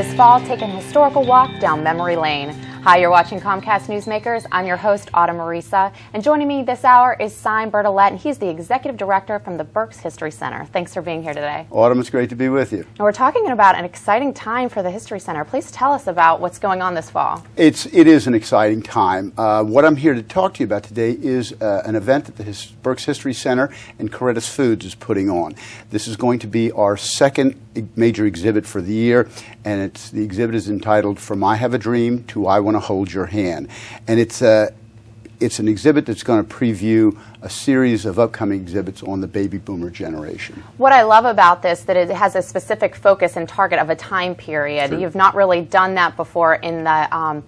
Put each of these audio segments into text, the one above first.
This fall, take an historical walk down memory lane. Hi, you're watching Comcast Newsmakers. I'm your host, Autumn Marisa, and joining me this hour is Sime Bertolet, and he's the Executive Director from the Berks History Center. Thanks for being here today. Autumn, it's great to be with you. And we're talking about an exciting time for the History Center. Please tell us about what's going on this fall. It is an exciting time. What I'm here to talk to you about today is an event that the Berks History Center and Caritas Foods is putting on. This is going to be our second major exhibit for the year, and the exhibit is entitled From I Have a Dream to I Want to Hold Your Hand. And it's an exhibit that's going to preview a series of upcoming exhibits on the baby boomer generation. What I love about this, that it has a specific focus and target of a time period. Sure. You've not really done that before in the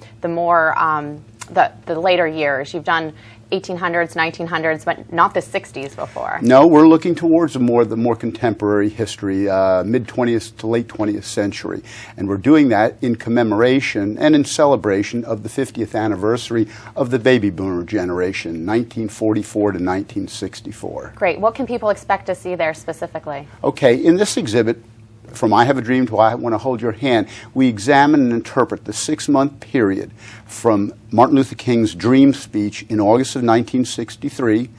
later years. You've done 1800s, 1900s, but not the 60s before. No, we're looking towards the more contemporary history, mid-20th to late 20th century. And we're doing that in commemoration and in celebration of the 50th anniversary of the baby boomer generation, 1944 to 1964. Great. What can people expect to see there specifically? Okay, in this exhibit, From I Have a Dream to I Want to Hold Your Hand, we examine and interpret the 6-month period from Martin Luther King's dream speech in August of 1963,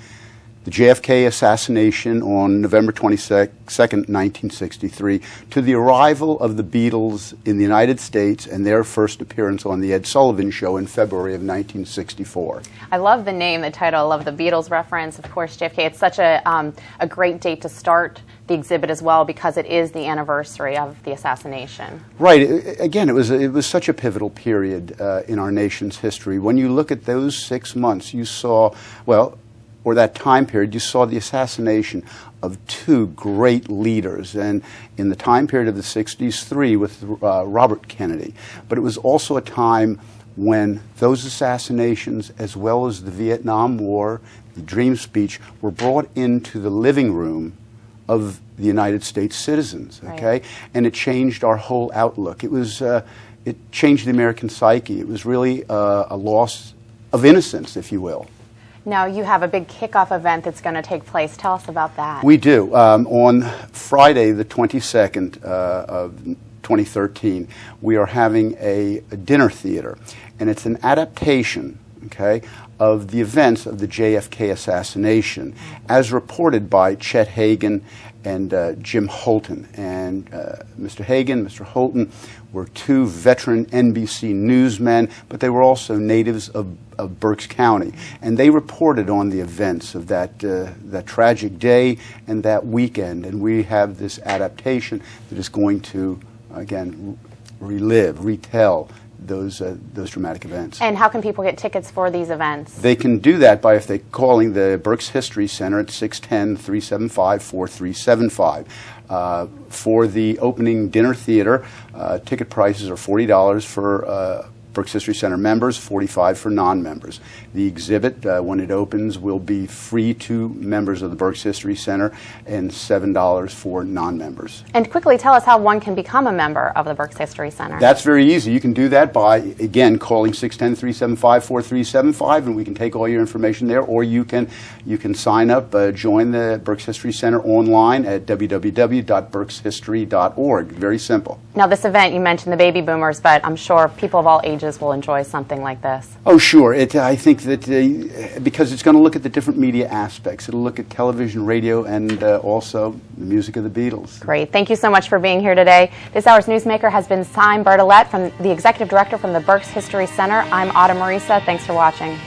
the JFK assassination on November 22nd, 1963, to the arrival of the Beatles in the United States and their first appearance on The Ed Sullivan Show in February of 1964. I love the name, the title. I love the Beatles reference. Of course, JFK. It's such a great date to start the exhibit as well, because it is the anniversary of the assassination. Right. Again, it was such a pivotal period in our nation's history. When you look at those 6 months, you saw, or that time period, you saw the assassination of two great leaders, and in the time period of the 60s, three with Robert Kennedy. But it was also a time when those assassinations, as well as the Vietnam War, the dream speech, were brought into the living room of the United States citizens, okay? Right. And it changed our whole outlook. It changed the American psyche. It was really a loss of innocence, if you will. Now, you have a big kickoff event that's going to take place. Tell us about that. We do. On Friday, the 22nd of 2013, we are having a dinner theater, and it's an adaptation, okay, of the events of the JFK assassination, as reported by Chet Hagan and Jim Holton. And Mr. Hagan, Mr. Holton were two veteran NBC newsmen, but they were also natives of Berks County. And they reported on the events of that tragic day and that weekend. And we have this adaptation that is going to, again, retell those dramatic events. And how can people get tickets for these events? They can do that by calling the Berks History Center at 610-375-4375. For the opening dinner theater, ticket prices are $40 for Berks History Center members, $45 for non-members. The exhibit, when it opens, will be free to members of the Berks History Center and $7 for non-members. And quickly tell us how one can become a member of the Berks History Center. That's very easy. You can do that by, again, calling 610-375-4375, and we can take all your information there, or you can sign up, join the Berks History Center online at www.berkshistory.org. Very simple. Now, this event, you mentioned the baby boomers, but I'm sure people of all ages will enjoy something like this. Oh, sure. I think that because it's going to look at the different media aspects. It'll look at television, radio, and also the music of the Beatles. Great. Thank you so much for being here today. This hour's newsmaker has been Sime Bertolet, the Executive Director from the Berks History Center. I'm Autumn Marisa. Thanks for watching.